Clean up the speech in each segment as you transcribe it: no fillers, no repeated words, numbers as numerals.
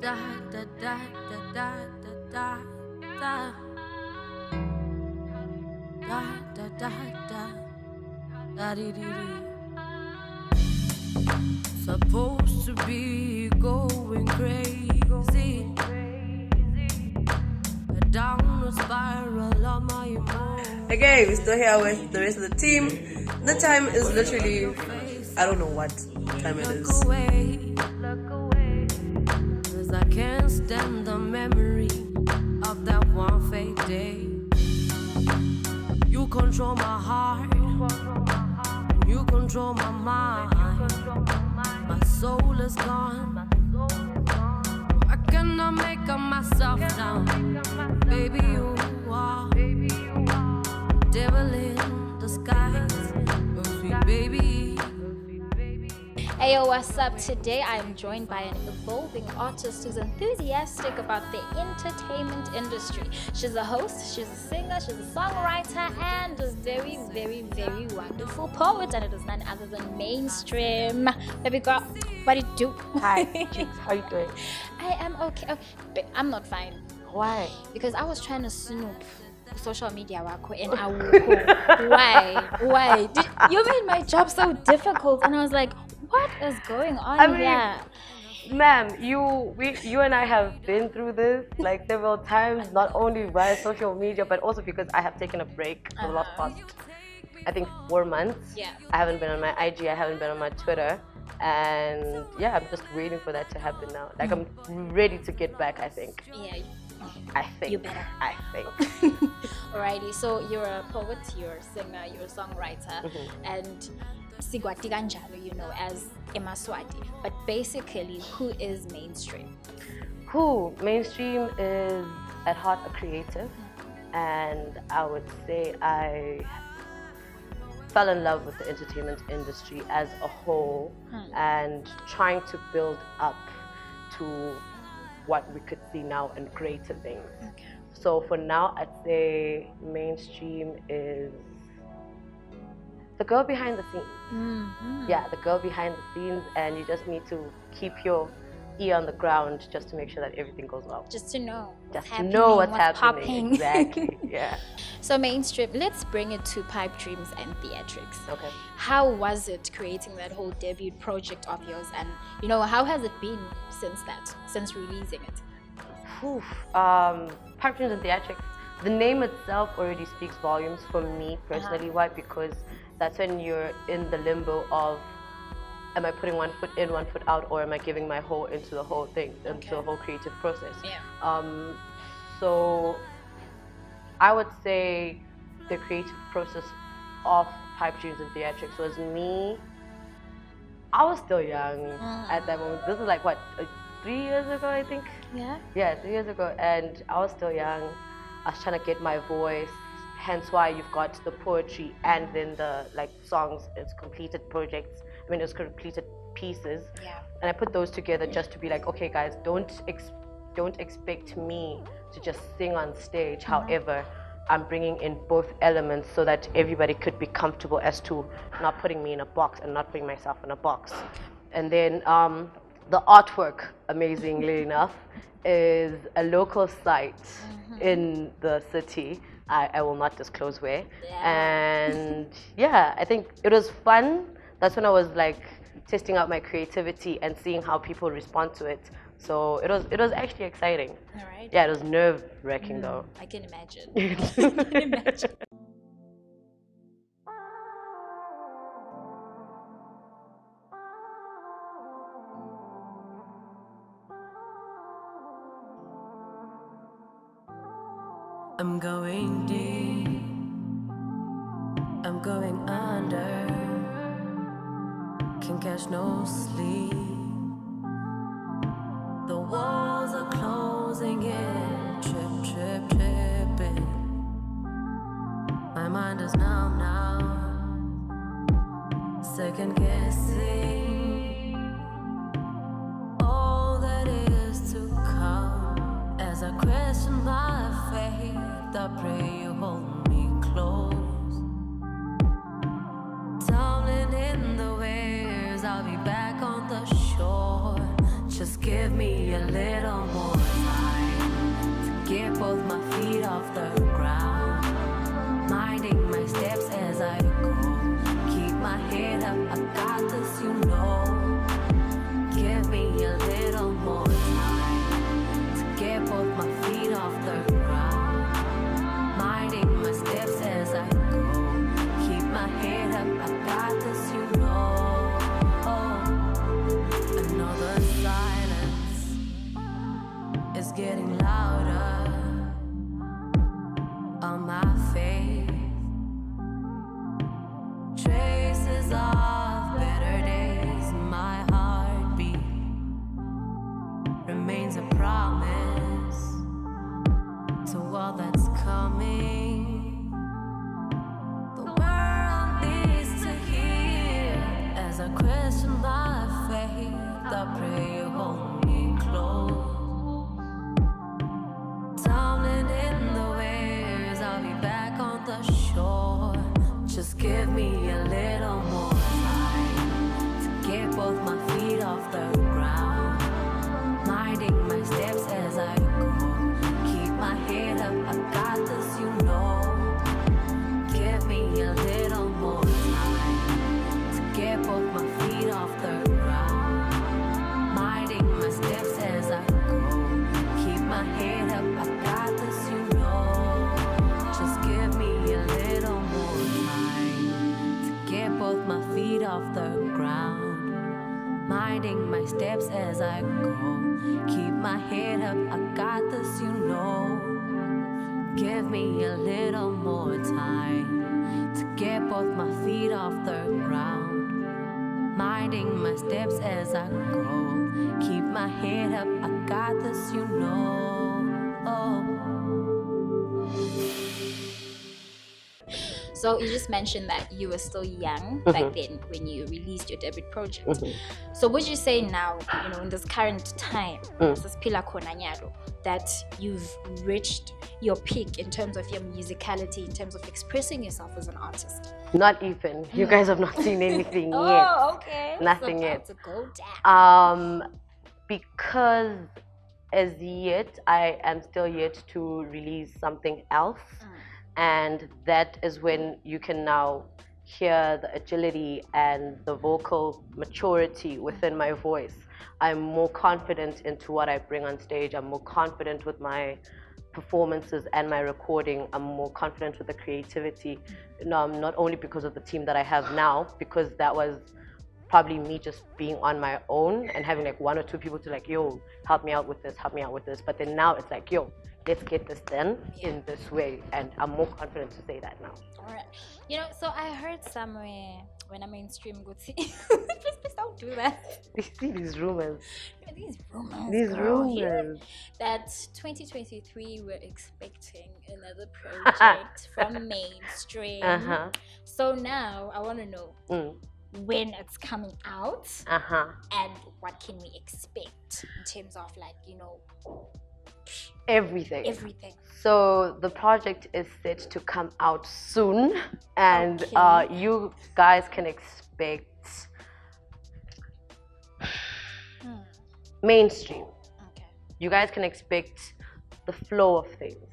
da da da da da da da da da da da dee dee dee. Supposed to be going crazy, a downward spiral on my emotions. Okay, we're still here with the rest of the team. The time is literally, I don't know what time it is. Look away, 'cause I can't stand the memory of that one fake day. You control my heart, you control my mind. My soul is gone. I cannot make up myself now. Baby, you are devil in disguise. Oh, sweet baby. Hey yo, what's up? Today I am joined by an evolving artist who's enthusiastic about the entertainment industry. She's a host, she's a singer, she's a songwriter, and a very, very, very wonderful poet. And it is none other than Mainstream. Baby girl, what do you do? Hi, Chicks, how you doing? I am okay. But I'm not fine. Why? Because I was trying to snoop social media wako and I will go. Why? You made my job so difficult, and I was like, what is going on here? Ma'am, you and I have been through this like several times, not only via social media, but also because I have taken a break for the last past, I think, 4 months. Yeah. I haven't been on my IG, I haven't been on my Twitter, and yeah, I'm just waiting for that to happen now. Like, I'm ready to get back, I think. Yeah. I think. You better. I think. Alrighty, so you're a poet, you're a singer, you're a songwriter, and sigwati kanjalo, you know, as Eswatini. But basically, who is Mainstream? Mainstream is at heart a creative, and I would say I fell in love with the entertainment industry as a whole and trying to build up to what we could see now in greater things. Okay. So for now, I'd say Mainstream is the girl behind the scenes. Yeah, the girl behind the scenes, and you just need to keep your ear on the ground just to make sure that everything goes well. Just to know. Just to know what's happening. Popping. Exactly. Yeah. So Mainstream, let's bring it to Pipe Dreams and Theatrics. Okay. How was it creating that whole debut project of yours, and you know, how has it been since releasing it? Pipe Dreams and Theatrics, the name itself already speaks volumes for me personally. Why? Because that's when you're in the limbo of, am I putting one foot in, one foot out, or am I giving my whole into the whole thing, into the whole creative process? Yeah. So I would say the creative process of Pipe Dreams and Theatrics was me. I was still young at that moment. This is like, what, 3 years ago, I think? Yeah. Yeah, 3 years ago, and I was still young. I was trying to get my voice, hence why you've got the poetry and then the songs. It's completed projects. I mean, it's completed pieces. Yeah. And I put those together just to be like, okay, guys, don't expect me to just sing on stage. However, I'm bringing in both elements so that everybody could be comfortable as to not putting me in a box and not putting myself in a box. And then the artwork, amazingly enough, is a local site in the city. I will not disclose where. Yeah. And yeah, I think it was fun. That's when I was like testing out my creativity and seeing how people respond to it. So it was actually exciting. All right. Yeah, it was nerve-wracking though. I can imagine. I can imagine. I'm going deep, I'm going under, can't catch no sleep. The walls are closing in, tripping. My mind is numb now, second guessing all that is to come. As I question my faith, I pray you hold me close. Tumbling in the waves, I'll be back on the shore. Just give me a little more time to get both my feet off the ground. Minding my steps as I go. Keep my head up, I got this, you know. Give me a little more time to get both my feet off the ground. Minding my steps as I go. Keep my head up, I got this, you know. Another silence is getting louder on my face. Traces of better days, my heartbeat remains a promise to all that's coming. The world needs to hear as I question my faith. I pray you hold me close. Tumbling in the waves, I'll be back on the shore. Just give me a little more time to get both my feet off the ground. Minding my steps as I go. Keep my head up, I got this, you know. Give me a little more time to get both my feet off the ground. Minding my steps as I go. Keep my head up, I got this, you know. Just give me a little more time to get both my feet off the ground. Minding my steps as I go. Keep my head up, I got this, you know. Give me a little more time to get both my feet off the ground. Minding my steps as I go. Keep my head up, I got this, you know. So you just mentioned that you were still young back then when you released your debut project. So would you say now, you know, in this current time, sasiphila khona nyalo, that you've reached your peak in terms of your musicality, in terms of expressing yourself as an artist? Not even. You guys have not seen anything yet. Oh, okay. Nothing so yet. To go down. Because as yet, I am still yet to release something else. And that is when you can now hear the agility and the vocal maturity within my voice. I'm more confident into what I bring on stage. I'm more confident with my performances and my recording. I'm more confident with the creativity. Not only because of the team that I have now, because that was probably me just being on my own and having like one or two people to like, yo, help me out with this, help me out with this. But then now it's like, yo, let's get this done in this way. And I'm more confident to say that now. All right. You know, so I heard somewhere when I mainstream go see, please don't do that. You see these rumors. These rumors. These girl, rumors. That 2023 we're expecting another project from mainstream. So now I want to know when it's coming out and what can we expect in terms of like, you know, everything. So the project is set to come out soon, and you guys can expect mainstream. You guys can expect the flow of things,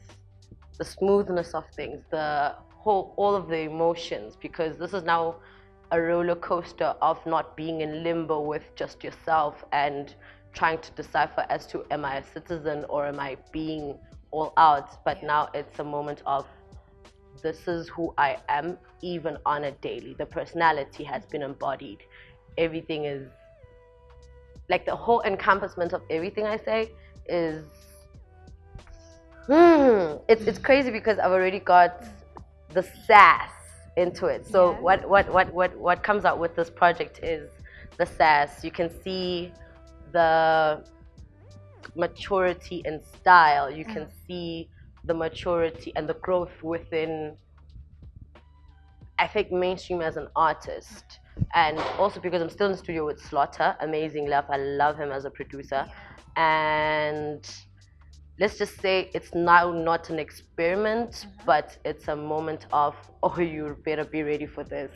the smoothness of things, all of the emotions, because this is now a roller coaster of not being in limbo with just yourself and trying to decipher as to, am I a citizen or am I being all out? But now it's a moment of, this is who I am, even on a daily. The personality has been embodied. Everything is, like the whole encompassment of everything I say is, it's crazy because I've already got the sass into it. So what comes out with this project is the sass. You can see the maturity in style. You can see the maturity and the growth within, I think, mainstream as an artist. And also because I'm still in the studio with Slaughter, amazing love. I love him as a producer. And let's just say it's now not an experiment, but it's a moment of, oh, you better be ready for this.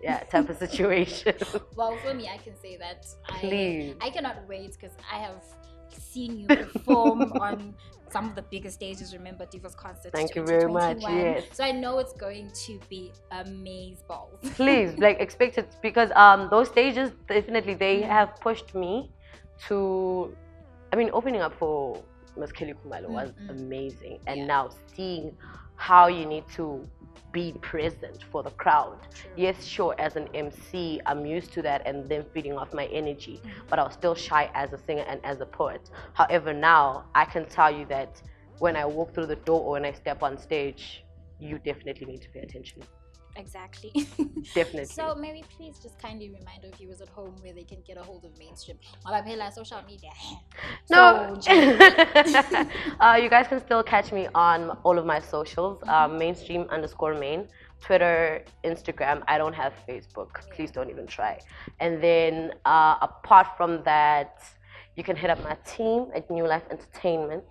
yeah, type of situation. Well, for me, I can say that Please. I cannot wait because I have seen you perform on some of the biggest stages. Remember Divas Concert Thank you very much. 2021. Yes. So I know it's going to be amazeballs. Please, like, expect it, because those stages definitely they have pushed me to. I mean, opening up for Ms. Kelly Kumalo was amazing, and now seeing how you need to be present for the crowd. Yes, sure, as an MC, I'm used to that and then feeding off my energy, but I was still shy as a singer and as a poet. However, now I can tell you that when I walk through the door or when I step on stage, you definitely need to pay attention. Exactly. Definitely. So maybe please just kindly remind our viewers at home where they can get a hold of Mainstream. Mabapela social media. No. So, You guys can still catch me on all of my socials, mainstream_main, Twitter, Instagram. I don't have Facebook. Please don't even try. And then apart from that, you can hit up my team at New Life Entertainment.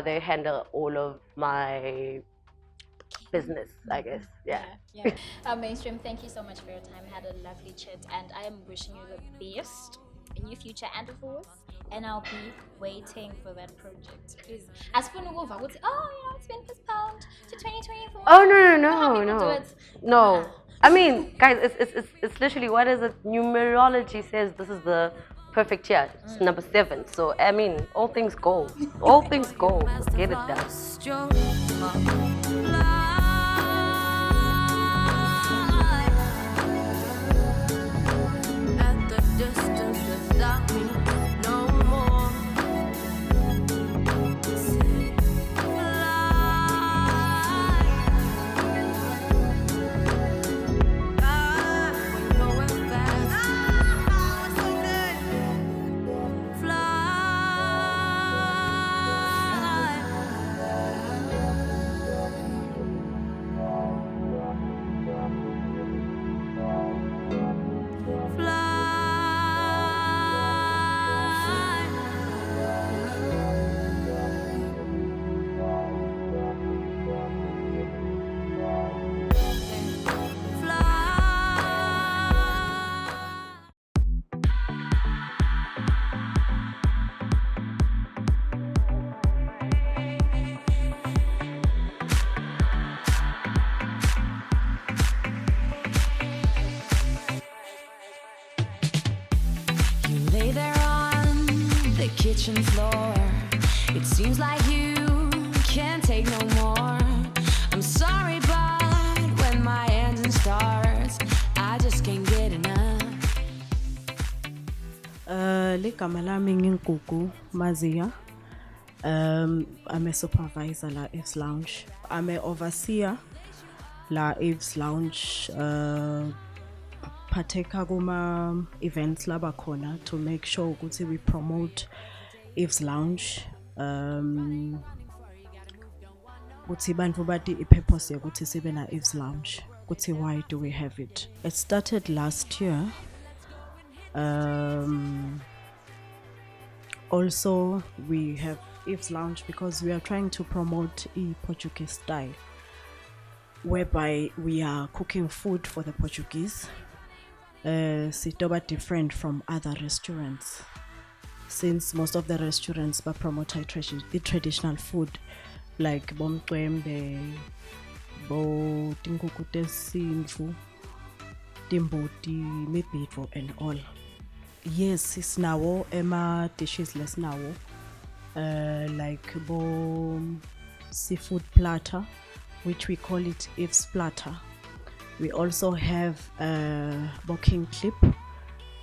They handle all of my business, I guess. Yeah. Mainstream, thank you so much for your time. Had a lovely chat, and I am wishing you the best in your future and forth. And I'll be waiting for that project. Please, as for Nuova, it's been postponed to 2024. Oh no. I mean, guys, it's literally, what is it? Numerology says this is the perfect year. It's number 7. So I mean, all things go. All things go. Let's get it done. Lay there on the kitchen floor. It seems like you can't take no more. I'm sorry, but when my engine starts, I just can't get enough. Ligama lami ngingugu Mazia. I'm a supervisor la Eve's Lounge. I'm a overseer la Eve's Lounge. Partake kuma events laba khona to make sure ukuthi we promote Eve's Lounge. Ukuthi bantu bati ipurpose yokuthi sibe na Eve's Lounge. Ukuthi why do we have it? It started last year. Also we have Eve's Lounge because we are trying to promote a Portuguese style, whereby we are cooking food for the Portuguese. Sitoba different from other restaurants, since most of the restaurants promote the traditional food like bomqwembe, bo tinkuku tesintu, timboti, mibhidvo and all. Yes, it's now ema dishes less now, like bo seafood platter, which we call it Eve's platter. We also have King clip,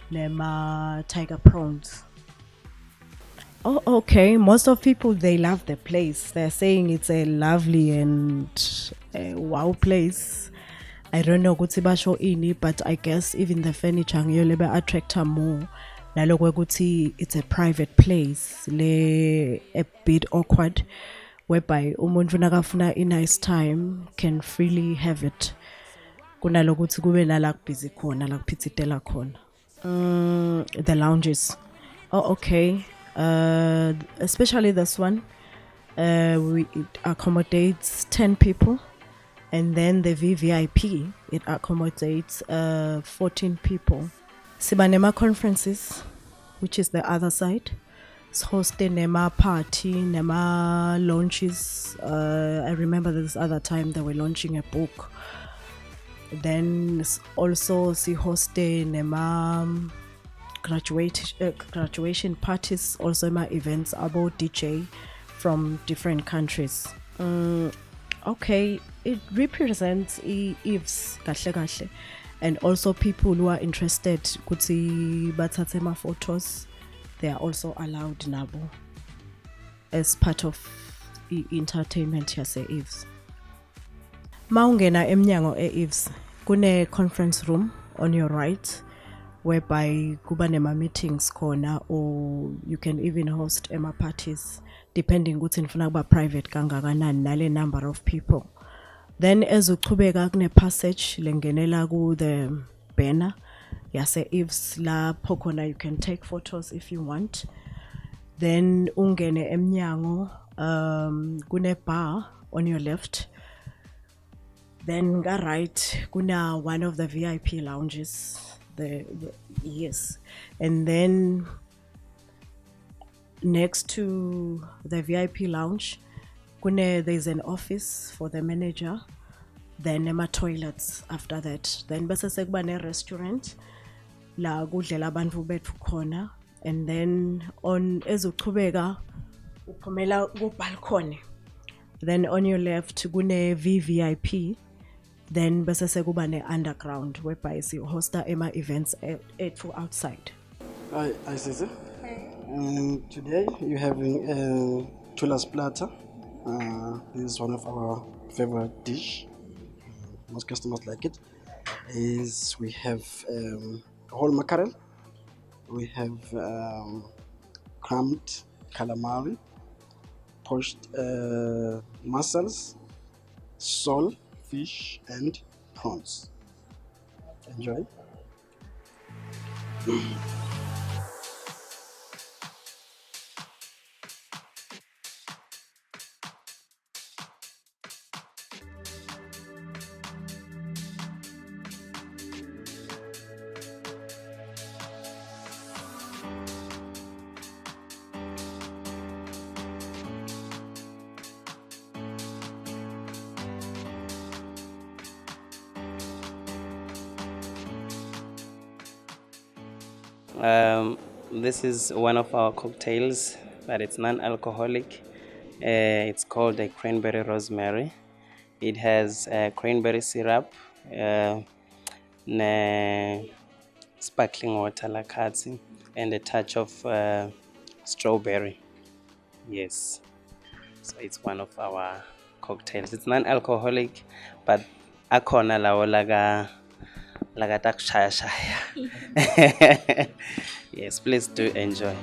nema tiger prawns. Oh, okay. Most of people, they love the place. They're saying it's a lovely and wow place. I don't know ukuthi basho ini, but I guess even the furniture ngiyolebe attract more. Nalokho ukuthi it's a private place, a bit awkward, whereby umuntu nakafuna a nice time can freely have it. Kunalokuthi kube nala busy khona la kuphithitela khona. The lounges. Oh, okay. Especially this one. It accommodates 10 people. And then the VVIP, it accommodates 14 people. Siba nema conferences, which is the other side. Hoste nema party, nema launches. I remember this other time they were launching a book. Then also si hoste nema graduation parties, also my events about DJ from different countries. Okay, it represents Eves kahle kahle, and also people who are interested kutsi bathathe ma photos, they are also allowed nabo as part of entertainment yase Eves. Maungena emnyango Eves kune conference room on your right, whereby kuba nema meetings khona, or you can even host ema parties depending ukuthi nifuna kuba private kangakanani nale number of people. Then as uqhubeka kune passage lengenela ku the banner yase Eves lapho khona you can take photos if you want. Then ungene emnyango, kune bar on your left. Then ga right kuna one of the VIP lounges. Yes, and then next to the VIP lounge, there's an office for the manager. Then ema toilets after that. Then bese sekuba ne restaurant la kudlela abantu bethu khona. And then on ezuqhubeka uphumela ku balcony. Then on your left kune VVIP. Then bese sekuba ne underground whereby si hosta ema events outside. Hi, Sisi. Today you're having Chula's platter. This is one of our favorite dish. Most customers like it. We have whole mackerel. We have cramped calamari, poached mussels, sole, fish, and prawns. Enjoy. This is one of our cocktails, but it's non-alcoholic. It's called a cranberry rosemary. It has cranberry syrup, sparkling water lakatsi, and a touch of strawberry. Yes, so it's one of our cocktails. It's non-alcoholic, but akhona lawo laga takushaya shaya. Yes, please do enjoy.